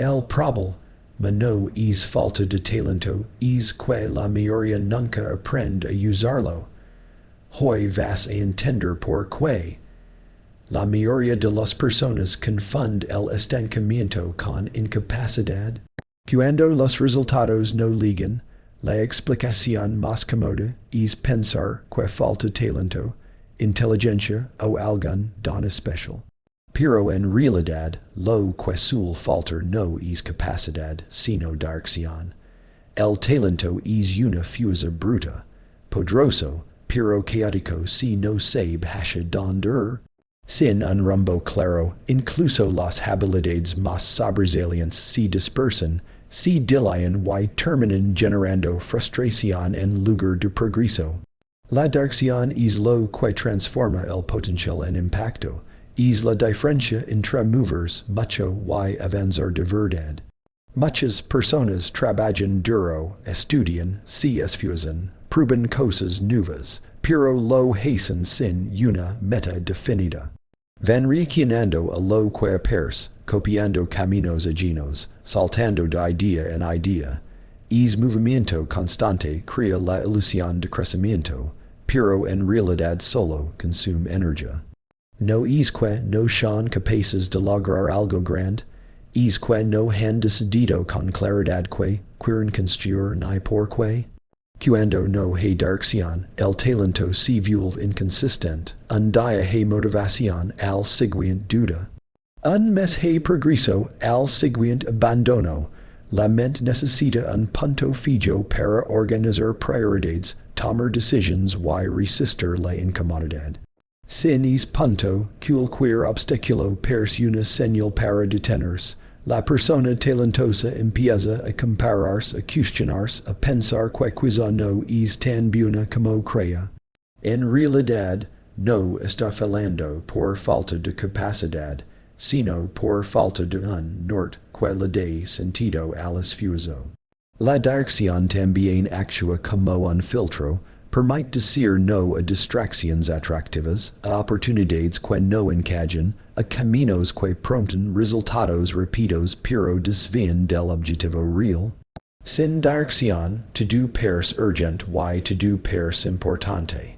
El probable no es falta de talento, es que la mayoría nunca aprende a usarlo. Hoy vas a entender por qué. La mayoría de las personas confunde el estancamiento con incapacidad. Cuando los resultados no llegan, la explicación más cómoda es pensar que falta talento, inteligencia o algún don especial. Pero en realidad, lo que suele faltar no es capacidad, sino dirección. El talento es una fuerza bruta, poderoso, pero caótico si no sabe hacia dónde ir. Sin un rumbo claro, incluso las habilidades más sobresalientes se dispersan, se diluyen y terminan generando frustración en lugar de progreso. La dirección es lo que transforma el potencial en impacto. Es la diferencia entre moverse mucho y avanzar de verdad. Muchas personas trabajan duro, estudian, se esfuerzan, prueban cosas nuevas, pero lo hacen sin una meta definida. Van reaccionando a lo que aparece, copiando caminos ajenos, saltando de idea en idea. Es movimiento constante crea la ilusión de crecimiento, pero en realidad solo consume energía. No es que no son capaces de lograr algo grande, es que no han decidido con claridad que quieren construir ni por qué. Cuando no hay dirección, el talento se vuelve inconsistente, un día hay motivación al siguiente duda. Un mes hay progreso al siguiente abandono. La mente necesita un punto fijo para organizar prioridades, tomar decisiones y resistir la incomodidad. Sin es punto, cualquier obstáculo parece una señal para detenerse. La persona talentosa empieza a compararse, a cuestionarse, a pensar que quizá no es tan buena como crea. En realidad, no está fallando por falta de capacidad, sino por falta de un norte que le dé sentido al esfuerzo. La dirección también actúa como un filtro, permite decir no a distracciones atractivas, a oportunidades que no encajan, a caminos que prompten resultados rápidos pero desvían del objetivo real. Sin dirección, todo parece urgente y todo parece importante.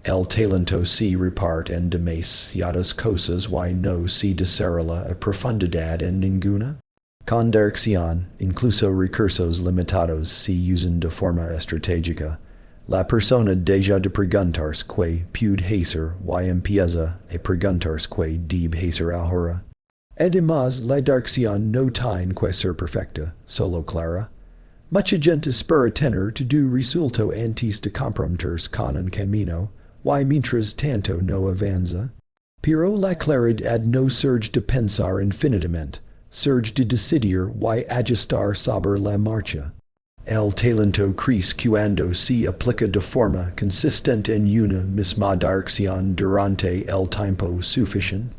El talento se reparte en demasiadas cosas y no se desarrolla a profundidad en ninguna. Con dirección, incluso recursos limitados se usan de forma estratégica. La persona deja de preguntarse qué puede hacer y empieza a preguntarse qué debe hacer ahora. Además, la dirección no tiene que ser perfecta, solo clara. Mucha gente espera tener todo resuelto antes de comprometerse con un camino, y mientras tanto no avanza. Pero la claridad no surge de pensar infinitamente, surge de decidir y ajustar sobre la marcha. El talento crece cuando se aplica de forma consistente en una misma dirección durante el tiempo suficiente.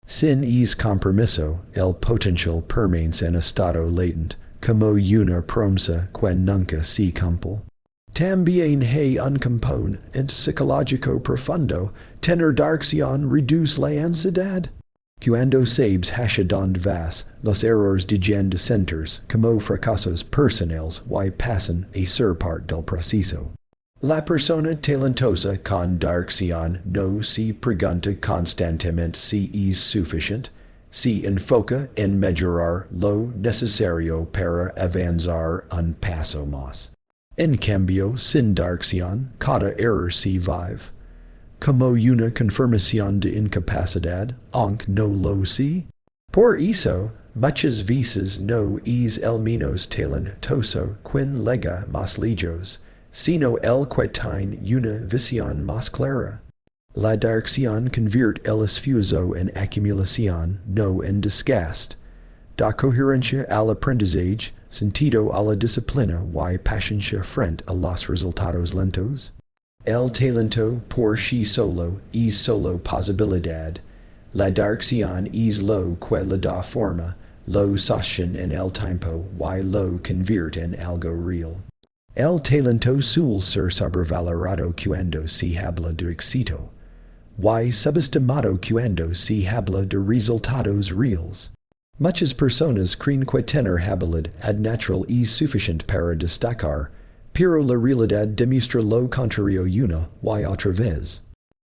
Sin ese compromiso, el potencial permanece en estado latente, como una promesa que nunca se cumple. También hay un componente psicológico profundo. Tener dirección reduce la ansiedad. Cuando sabes hacia dónde vas, los errores dejan de sentirse como fracasos personales y pasan a ser parte del proceso. La persona talentosa con dirección no se pregunta constantemente si es suficiente, se enfoca en mejorar lo necesario para avanzar un paso más. En cambio, sin dirección, cada error se vive como una confirmación de incapacidad, aunque no lo sé. Por eso, muchas veces no es el menos talentoso quien llega más lejos, sino el que tiene una visión más clara. La dirección convierte el esfuerzo en acumulación, no en desgaste. Da coherencia al aprendizaje, sentido a la disciplina y paciencia frente a los resultados lentos. El talento por sí solo es solo posibilidad. La dirección es lo que le da forma, lo sostiene en el tiempo y lo convierte en algo real. El talento suele ser sobrevalorado cuando se habla de éxito, y subestimado cuando se habla de resultados reales. Muchas personas creen que tener habilidad ad natural es suficiente para destacar, pero la realidad demuestra lo contrario una y otra vez.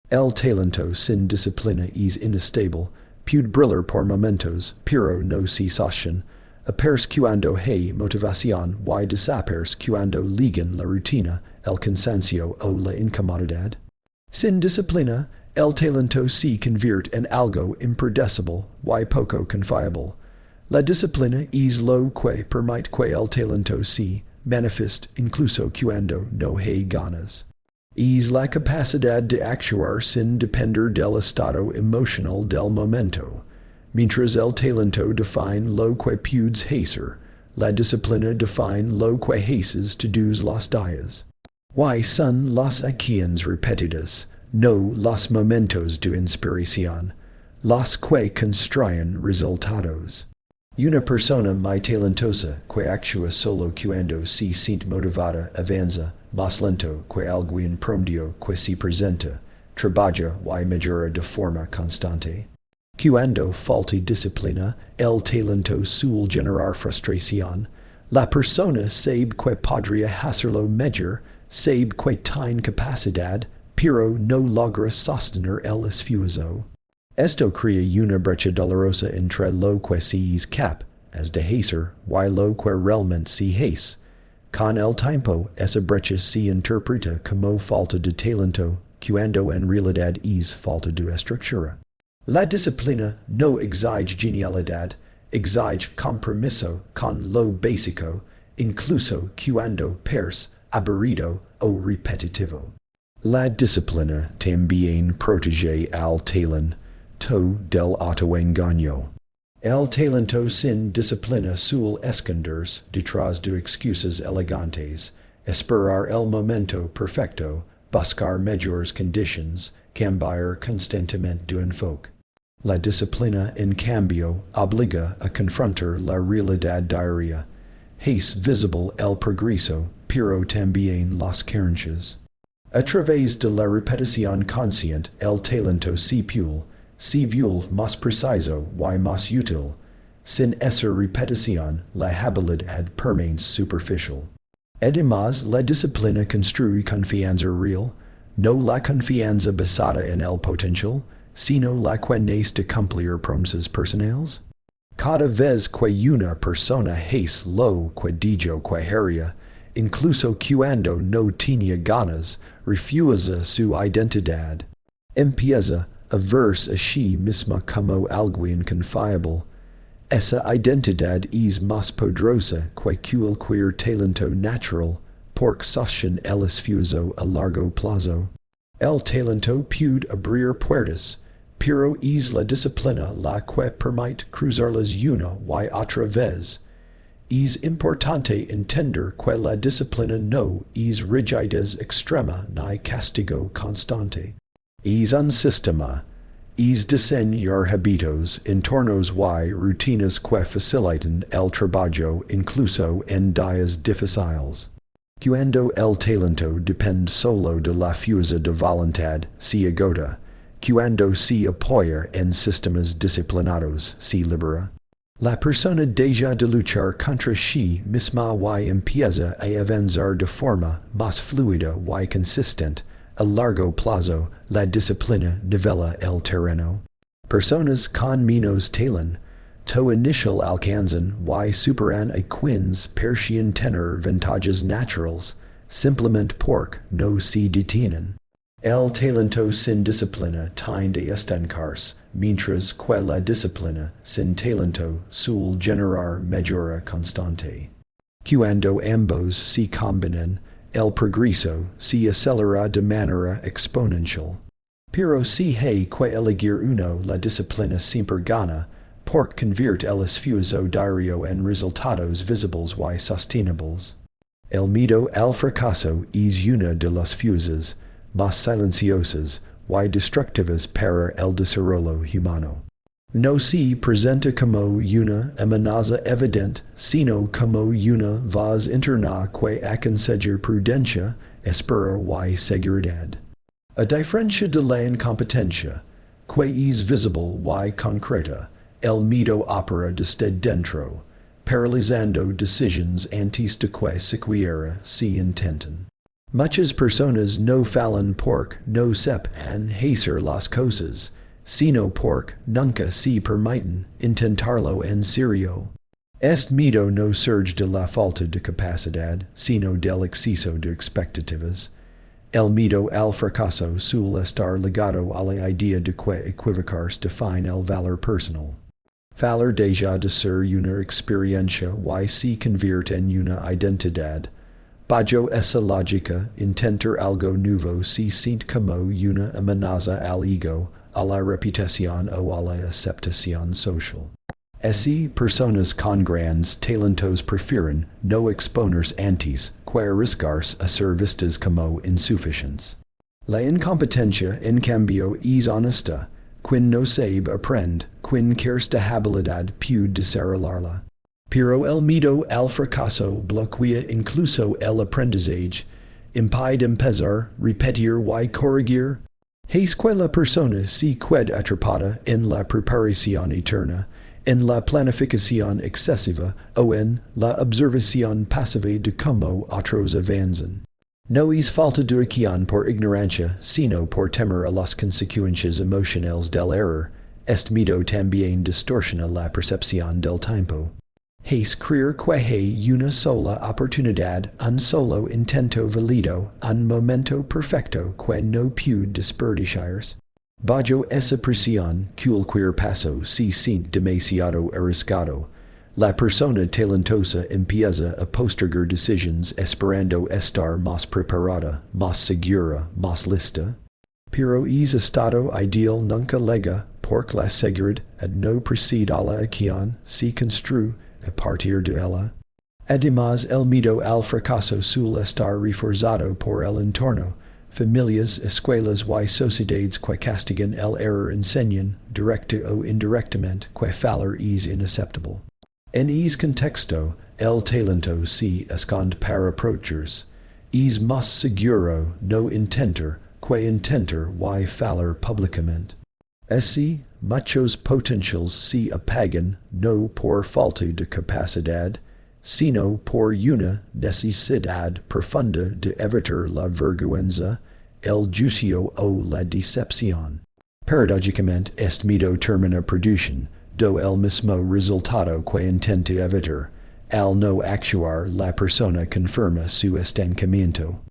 El talento sin disciplina es inestable, puede brillar por momentos, pero no se sostiene, aparece cuando hay motivación y desaparece cuando ligan la rutina, el cansancio o la incomodidad. Sin disciplina, el talento se convierte en algo impredecible y poco confiable. La disciplina es lo que permite que el talento se manifieste incluso cuando no hay ganas. Es la capacidad de actuar sin depender del estado emocional del momento. Mientras el talento define lo que puedes hacer, la disciplina define lo que haces todos los días. Y son las acciones repetidas, no los momentos de inspiración, los que construyen resultados. Una persona muy talentosa que actúa solo cuando se siente motivada avanza más lento que alguien promedio que se presenta, trabaja y mejora de forma constante. Cuando falta disciplina, el talento suele generar frustración. La persona sabe que podría hacerlo mejor, sabe que tiene capacidad, pero no logra sostener el esfuerzo. Esto crea una brecha dolorosa entre lo que se es capaz de hacer y lo que realmente se hace. Con el tiempo, esa brecha se interpreta como falta de talento, cuando en realidad es falta de estructura. La disciplina no exige genialidad, exige compromiso con lo básico, incluso cuando parece aburrido o repetitivo. La disciplina también protege al talento del autoengaño. El talento sin disciplina suele esconderse detrás de excusas elegantes, esperar el momento perfecto, buscar mejores condiciones, cambiar constantemente de enfoque. La disciplina, en cambio, obliga a confrontar la realidad diaria. Hace visible el progreso, pero también las carencias. A través de la repetición consciente, el talento se vuelve más preciso y más útil. Sin esa repetición, la habilidad permanece superficial. Además, la disciplina construye confianza real, no la confianza basada en el potencial, sino la que nace de cumplir promesas personales. Cada vez que una persona hace lo que dijo que haría, incluso cuando no tenía ganas, refuerza su identidad. Empieza a verse a sí misma como alguien confiable. Esa identidad es más poderosa que cualquier talento natural, porque sostiene el esfuerzo a largo plazo. El talento puede abrir puertas, pero es la disciplina la que permite cruzarlas una y otra vez. Es importante entender que la disciplina no es rigidez extrema ni castigo constante. Es un sistema. Es diseñar hábitos, entornos y rutinas que facilitan el trabajo incluso en días difíciles. Cuando el talento depende solo de la fuerza de voluntad, se agota. Cuando se apoya en sistemas disciplinados, se libera. La persona deja de luchar contra sí misma y empieza a avanzar de forma más fluida y consistente. A largo plazo, la disciplina nivela el terreno. Personas con menos talento inicial alcanzan y superan a quienes parecían tener ventajas naturales, simplemente porque no se detienen. El talento sin disciplina tiende a estancarse, mientras que la disciplina sin talento suele generar mejora constante. Cuando ambos se combinan, el progreso se acelera de manera exponencial. Pero si hay que elegir uno, la disciplina siempre gana, porque convierte el esfuerzo diario en resultados visibles y sostenibles. El miedo al fracaso es una de las fuerzas más silenciosas y destructivas para el desarrollo humano. No se presenta como una amenaza evidente, sino como una voz interna que aconseja prudencia, espera y seguridad. A diferencia de la incompetencia, que es visible y concreta, el miedo opera desde dentro, paralizando decisions antes de que siquiera se intenten. Muchas personas no falan porque no sepan hacer las cosas, sino porque nunca se permiten intentarlo en serio. Este miedo no surge de la falta de capacidad, sino del exceso de expectativas. El miedo al fracaso suele estar ligado a la idea de que equivocarse define el valor personal. Falar deja de ser una experiencia y se convierte en una identidad. Bajo esa lógica, intentar algo nuevo se siente como una amenaza al ego, a la reputación o a la aceptación social. Así, personas con grandes talentos prefieren no exponerse antes que arriesgarse a ser vistas como insuficientes. La incompetencia, en cambio, es honesta. Quien no sabe aprende, quien quiere de habilidad puede desarrollarla. Pero el miedo al fracaso bloquea incluso el aprendizaje, impide empezar, repetir y corregir. Es que la persona se queda atrapada en la preparación eterna, en la planificación excesiva o en la observación pasiva de cómo otros avanzan. No es falta de acción por ignorancia, sino por temor a las consecuencias emocionales del error. Este miedo también distorsiona la percepción del tiempo. Es creer que hay una sola oportunidad, un solo intento válido, un momento perfecto que no puede desperdiciarse. Bajo esa presión, cualquier paso se siente demasiado arriesgado. La persona talentosa empieza a postergar decisiones esperando estar más preparada, más segura, más lista. Pero ese estado ideal nunca llega, porque la seguridad no precede a la acción, se construye a partir de ella. Además, el miedo al fracaso suele estar reforzado por el entorno. Familias, escuelas y sociedades que castigan el error enseñan, directa o indirectamente, que fallar es inaceptable. En ese contexto, el talento se esconde para protegerse. Es más seguro no intentar que intentar y fallar públicamente. Así, muchos potenciales se apagan no por falta de capacidad, sino por una necesidad profunda de evitar la vergüenza, el juicio o la decepción. Paradójicamente, este miedo termina produciendo el mismo resultado que intenta evitar. Al no actuar, la persona confirma su estancamiento.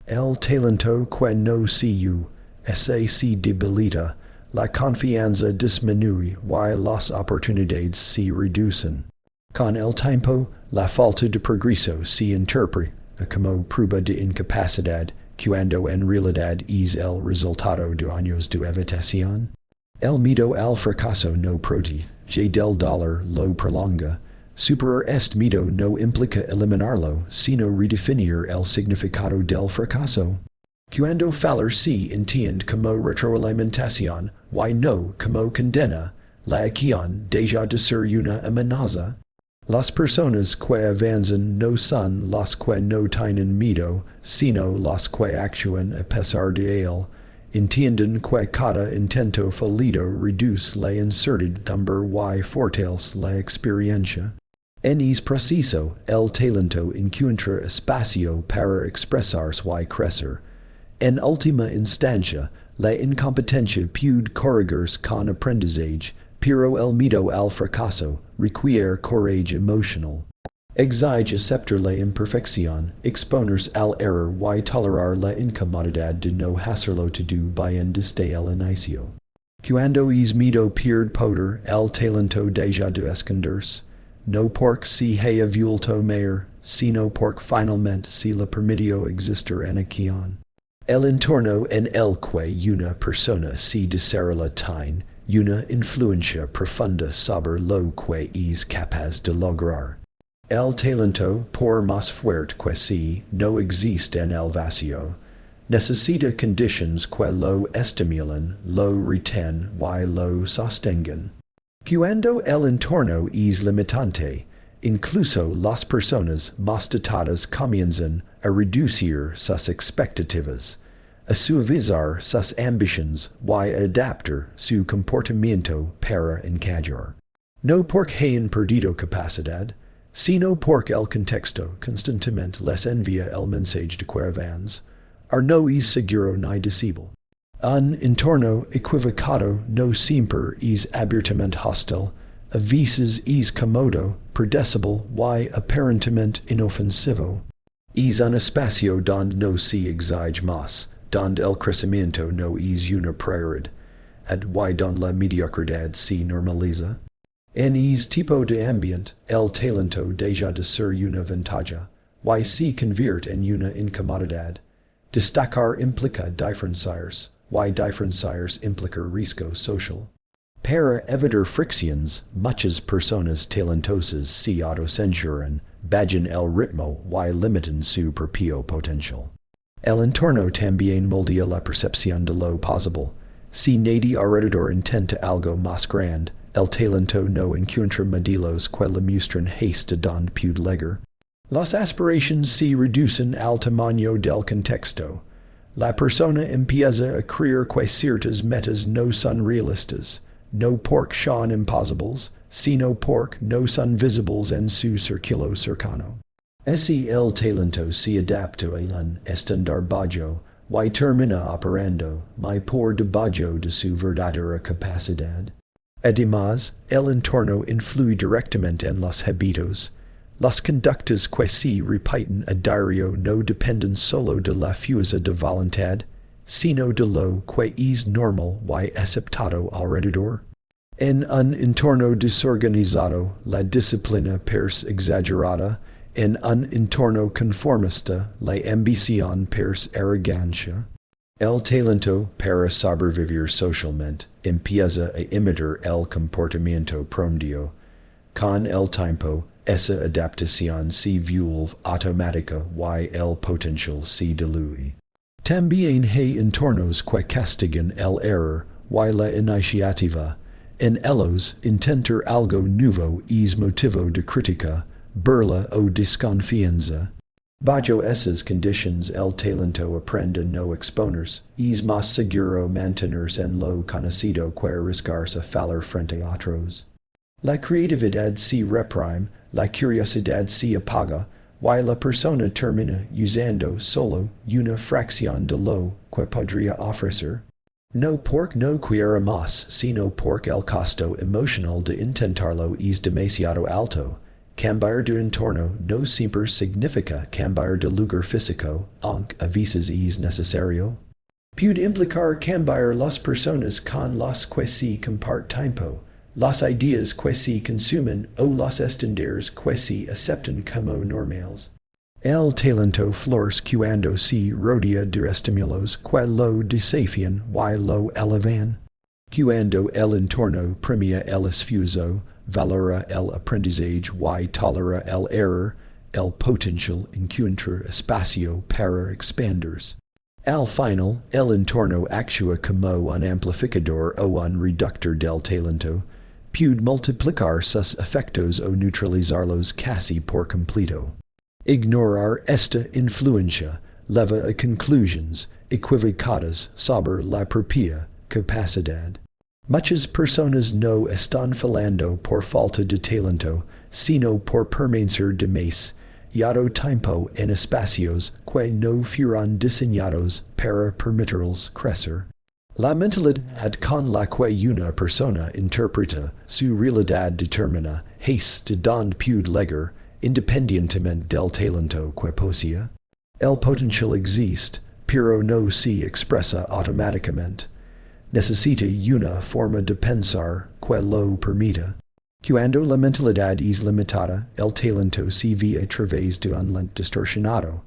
El talento que no se usa se debilita, la confianza disminuye y las oportunidades se reducen. Con el tiempo, la falta de progreso se interpreta como prueba de incapacidad, cuando en realidad es el resultado de años de evitación. El miedo al fracaso no protege del dolor, lo prolonga. Superar este miedo no implica eliminarlo, sino redefinir el significado del fracaso. Cuando fallar se entiende como retroalimentación y no como condena, la acción deja de ser una amenaza. Las personas que avanzan no son las que no tienen miedo, sino las que actúan a pesar de él. Entienden que cada intento fallido reduce la incertidumbre y fortalece la experiencia. En ese proceso, el talento encuentra espacio para expresarse y crecer. En última instancia, la incompetencia puede corregirse con aprendizaje, pero el miedo al fracaso requiere coraje emocional. Exige aceptar la imperfección, exponerse al error y tolerar la incomodidad de no hacerlo todo bien desde el inicio. Cuando es miedo pierde poder, el talento deja de esconderse, no porque se haya vuelto mayor, sino porque finalmente se le permitió existir en acción. El entorno en el que una persona se desarrolla tiene una influencia profunda sobre lo que es capaz de lograr. El talento, por más fuerte que sea, no existe en el vacío. Necesita condiciones que lo estimulan, lo retengan y lo sostengan. Cuando el entorno es limitante, incluso las personas más dotadas comienzan a reducir sus expectativas, a suavizar sus ambiciones y a adaptar su comportamiento para encajar. No porque en perdido capacidad, sino porque el contexto constantemente les envía el mensaje de que avans, no es seguro ni disciple. Un entorno equivocado no siempre es abiertamente hostil, a veces es cómodo, predecible y aparentemente inofensivo. Es un espacio donde no se exige más, donde el crecimiento no es una prioridad, y donde la mediocridad se normaliza. En es tipo de ambiente, el talento deja de ser una ventaja, y se convierte en una incomodidad. Destacar implica diferenciarse, y diferenciarse implica riesgo social. Para evitar fricciones, muchas personas talentosas se autocensuran, bajan el ritmo y limitan su propio potencial. El entorno también moldea la percepción de lo posible. Si nadie alrededor intenta algo más grande, el talento no encuentra modelos que le muestran hasta donde puede llegar. Las aspiraciones se reducen al tamaño del contexto. La persona empieza a creer que ciertas metas no son realistas, no porque son imposibles, sino porque no son visibles en su círculo cercano. Así el talento se adapta a un estándar bajo, y termina operando, muy por debajo de su verdadera capacidad. Además, el entorno influye directamente en los hábitos. Las conductas que se repiten a diario no dependen solo de la fuerza de voluntad, sino de lo que es normal y aceptado alrededor. En un entorno desorganizado, la disciplina parece exagerada, en un entorno conformista, la ambición parece arrogancia. El talento para sobrevivir socialmente empieza a imitar el comportamiento promedio. Con el tiempo, esa adaptación se vuelve automática y el potencial se diluye. También hay entornos que castigan el error y la iniciativa. En ellos, intentar algo nuevo es motivo de crítica, burla o desconfianza. Bajo esas condiciones el talento aprende a no exponerse, es más seguro mantenerse en lo conocido que arriesgarse a fallar frente a otros. La creatividad se reprime, la curiosidad se apaga, y la persona termina usando solo una fracción de lo que podría ofrecer. No porque no quiera más, sino porque el costo emocional de intentarlo es demasiado alto. Cambiar de entorno no siempre significa cambiar de lugar físico, aunque a veces es necesario. Puede implicar cambiar las personas con las que se comparte tiempo, las ideas que se consumen o los estándares que se aceptan como normales. El talento florece cuando se rodea de estímulos que lo desafían y lo elevan. Cuando el entorno premia el esfuerzo, valora el aprendizaje y tolera el error, el potencial encuentra espacio para expandirse. Al final, el entorno actúa como un amplificador o un reductor del talento, puede multiplicar sus efectos o neutralizarlos casi por completo. Ignorar esta influencia lleva a conclusiones equivocadas sobre la propia capacidad. Muchas personas no están fallando por falta de talento, sino por permanecer demasiado tiempo en espacios que no fueron diseñados para permitirles crecer. La mentalidad con la que una persona interpreta su realidad determina hasta donde puede llegar, independientemente del talento que posea. El potencial existe, pero no se expresa automáticamente. Necesita una forma de pensar que lo permita. Cuando la mentalidad es limitada, el talento se ve a través de un lente distorsionado.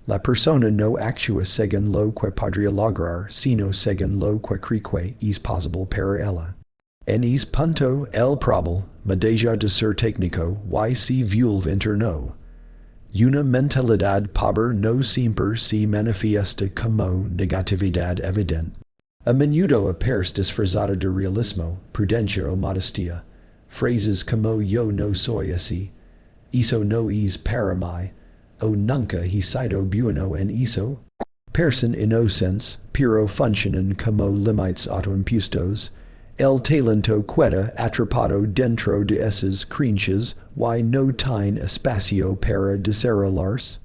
La persona no actúa según lo que podría lograr, sino según lo que cree que es posible para ella. En ese punto, el problema deja de ser técnico y se vuelve interno. Una mentalidad pobre no siempre se manifiesta como negatividad evidente. A menudo aparece disfrazada de realismo, prudencia o modestia. Frases como yo no soy así, eso no es para mí, o nunca he sido bueno en eso, parecen inocentes, pero funcionan como límites autoimpuestos. El talento queda atrapado dentro de esas crinches y no tiene espacio para desarrollarse.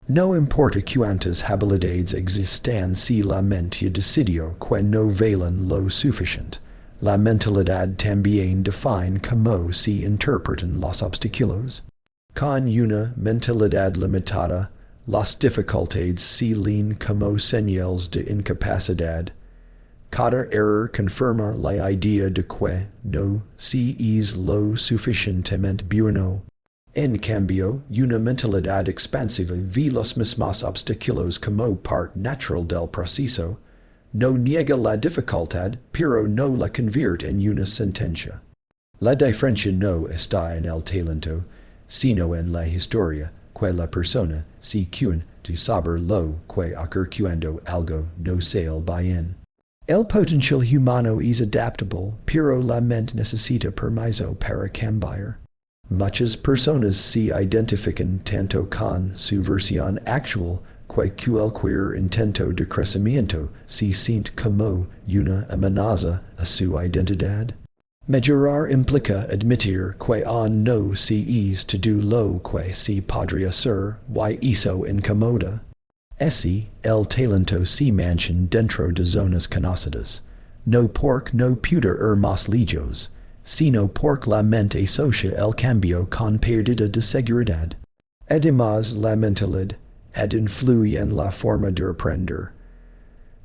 No importa cuántas habilidades existan si la mente decidió que no valen lo suficiente. La mentalidad también define cómo se interpretan los obstáculos. Con una mentalidad limitada, las dificultades se leen como señales de incapacidad. Cada error confirma la idea de que no se es lo suficientemente bueno. En cambio, una mentalidad expansiva ve los mismos obstáculos como parte natural del proceso. No niega la dificultad, pero no la convierte en una sentencia. La diferencia no está en el talento, sino en la historia que la persona se cuenta de saber lo que ocurre cuando algo no sale bien. El potencial humano es adaptable, pero la mente necesita permiso para cambiar. Muchas personas se identifican tanto con su versión actual que cualquier intento de crecimiento se siente como una amenaza a su identidad. Mejorar implica admitir que aún no se es todo lo que se podría ser y eso incomoda. Así, el talento se mantiene dentro de zonas conocidas, no porque no pueda ir más lejos, sino porque la mente asocia el cambio con pérdida de seguridad. Además, la mentalidad influye en la forma de aprender.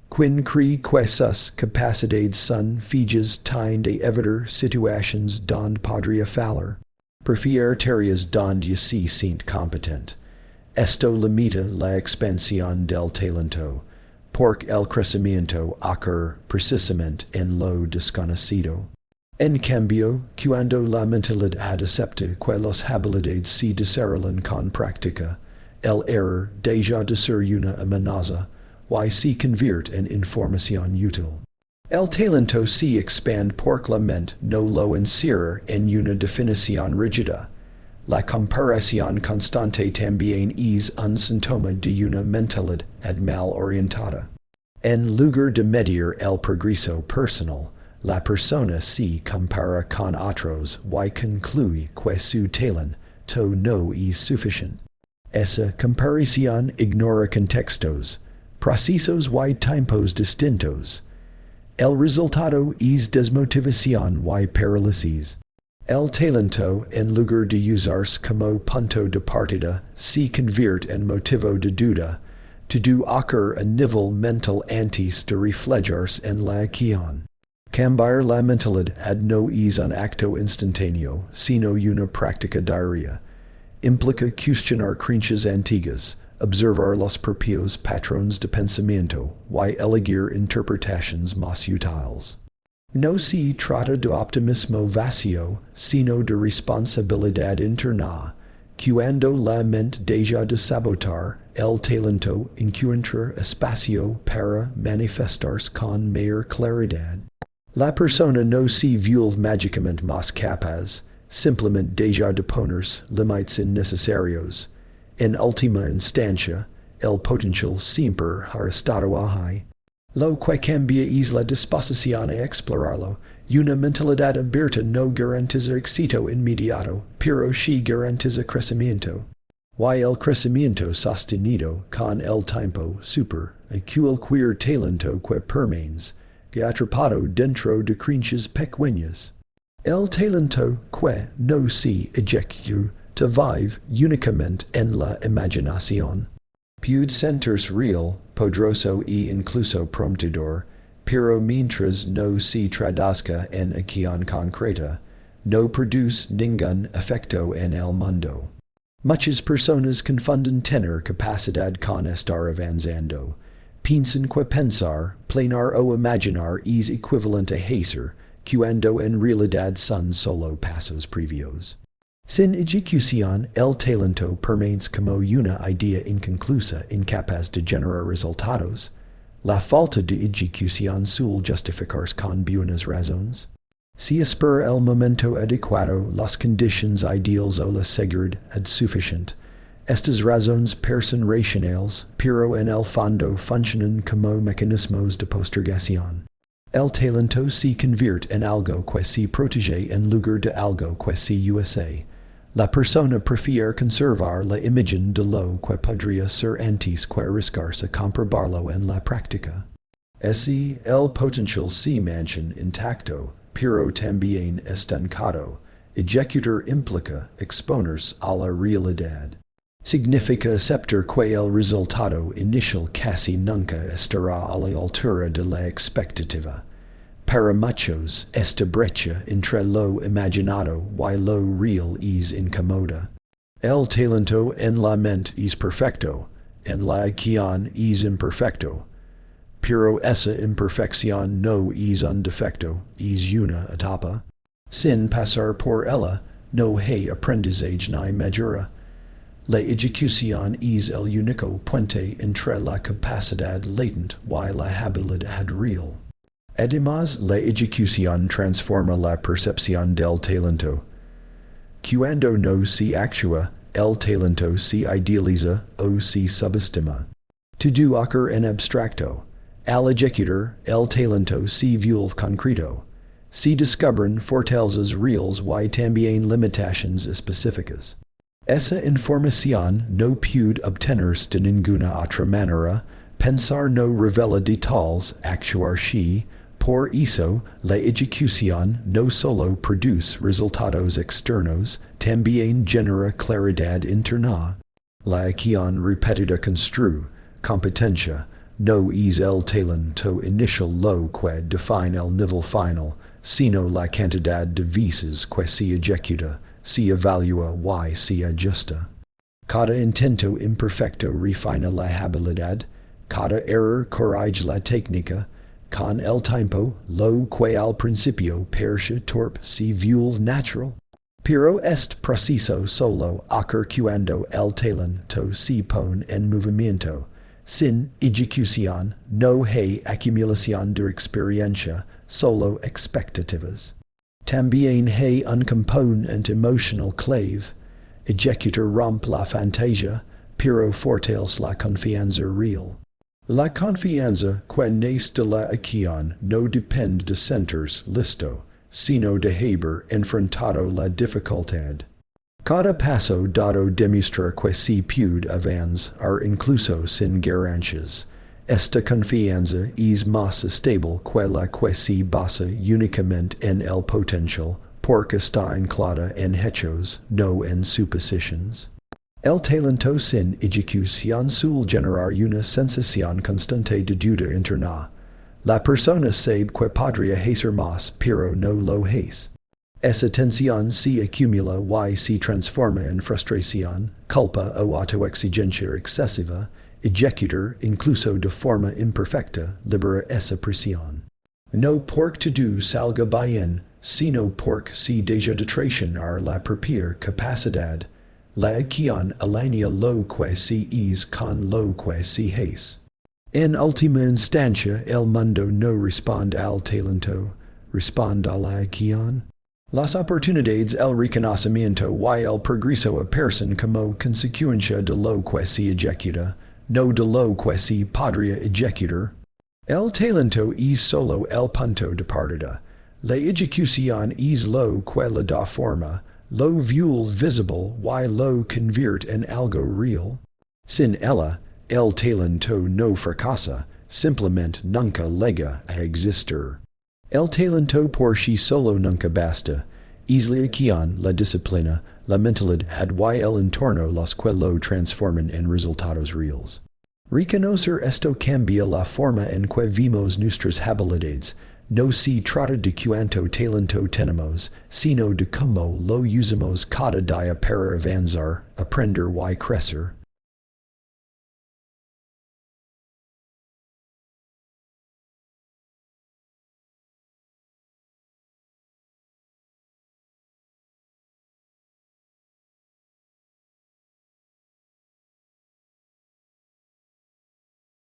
Quien cree que sus capacidades son fijas tiende a evitar situaciones donde podría fallar. Prefiere tareas donde se siente competente. Esto limita la expansión del talento, porque el crecimiento ocurre precisamente en lo desconocido. En cambio, cuando la mentalidad acepta que las habilidades se desarrollan con práctica, el error deja de ser una amenaza y se convierte en información útil. El talento se expande porque la mente no lo encierra en una definición rígida. La comparación constante también es un síntoma de una mentalidad mal orientada. En lugar de medir el progreso personal, la persona se compara con otros y concluye que su talento no es suficiente. Esa comparación ignora contextos, procesos y tiempos distintos. El resultado es desmotivación y parálisis. El talento, en lugar de usarse como punto de partida, se convierte en motivo de duda. Todo ocurre a nivel mental antes de reflejarse en la acción. Cambiar la mentalidad no es un acto instantáneo, sino una práctica diaria. Implica cuestionar creencias antiguas, observar los propios patrones de pensamiento y elegir interpretaciones más útiles. No se trata de optimismo vacío, sino de responsabilidad interna. Cuando la mente deja de sabotar, el talento encuentra espacio para manifestarse con mayor claridad. La persona no se vuelve mágicamente más capaz, simplemente deja de ponerse límites innecesarios. En última instancia, el potencial siempre ha estado ahí. Lo que cambia es la disposición a explorarlo. Una mentalidad abierta no garantiza éxito inmediato, pero sí garantiza crecimiento. Y el crecimiento sostenido con el tiempo supera a cualquier talento que permanece atrapado dentro de creencias pequeñas. El talento que no se ejecuta vive únicamente en la imaginación. Puede sentirse real, poderoso e incluso prometedor, pero mientras no se traduzca en acción concreta, no produce ningún efecto en el mundo. Muchas personas confunden tener capacidad con estar avanzando. Piensan que pensar, planear o imaginar es equivalente a hacer, cuando en realidad son solo pasos previos. Sin ejecución, el talento permanece como una idea inconclusa, incapaz de generar resultados. La falta de ejecución suele justificarse con buenas razones. Se espera el momento adecuado, las condiciones ideales o la seguridad suficiente. Estas razones parecen racionales, pero en el fondo funcionan como mecanismos de postergación. El talento se convierte en algo que se protege en lugar de algo que se usa. La persona prefiere conservar la imagen de lo que podría ser antes que arriesgarse a comprobarlo en la práctica. Así, el potencial se mantiene intacto, pero también estancado. Ejecutar implica exponerse a la realidad. Significa aceptar que el resultado inicial casi nunca estará a la altura de la expectativa. Para muchos, esta brecha entre lo imaginado y lo real es incómoda. El talento en la mente es perfecto, en la acción es imperfecto. Pero esa imperfección no es un defecto, es una etapa. Sin pasar por ella, no hay aprendizaje ni medura. La ejecución es el único puente entre la capacidad latente y la habilidad real. Además, la ejecución transforma la percepción del talento. Cuando no se actúa, el talento se idealiza o se subestima. Todo ocurre en abstracto. Al ejecutar, el talento se vuelve concreto. Se descubren fortalezas reales y también limitaciones específicas. Esa información no puede obtenerse de ninguna otra manera, pensar no revela detalles, actuar sí. Por eso, la ejecución no solo produce resultados externos, también genera claridad interna. La acción repetida construye competencia. No es el talento inicial lo que define el nivel final, sino la cantidad de veces que se ejecuta, se evalúa y se ajusta. Cada intento imperfecto refina la habilidad, cada error corrige la técnica. Con el tiempo, lo que al principio parecía torpe se vuelve natural. Pero este proceso solo ocurre cuando el talento se pone en movimiento. Sin ejecución, no hay acumulación de experiencia, solo expectativas. También hay un componente emocional clave. Ejecutar rompe la fantasía, pero fortalece la confianza real. La confianza que nace de la acción no depende de sentirse listo, sino de haber enfrentado la dificultad. Cada paso dado demuestra que se puede avanzar incluso sin ganancias. Esta confianza es más estable que la que se basa únicamente en el potencial, porque está anclada en hechos, no en suposiciones. El talento sin ejecución suele generar una sensación constante de duda interna. La persona sabe que podría hacer más, pero no lo hace. Esa tensión se acumula y se transforma en frustración, culpa o autoexigencia excesiva. Ejecutar, incluso de forma imperfecta, libera esa presión. No porque todo salga bien, sino porque se deja de traicionar la propia capacidad. La acción alinea lo que se es con lo que se hace. En última instancia, el mundo no responde al talento, responde a la acción. Las oportunidades, el reconocimiento y el progreso aparecen como consecuencia de lo que se ejecuta, no de lo que se podría ejecutar. El talento es solo el punto de partida. La ejecución es lo que le da forma, lo vuelve visible y lo convierte en algo real. Sin ella, el talento no fracasa, simplemente nunca llega a existir. El talento por sí solo nunca basta. Es la acción, la disciplina, la mentalidad y el entorno los que lo transforman en resultados reales. Reconocer esto cambia la forma en que vemos nuestras habilidades. No se trata de cuánto talento tenemos, sino de cómo lo usamos cada día para avanzar, aprender y crecer.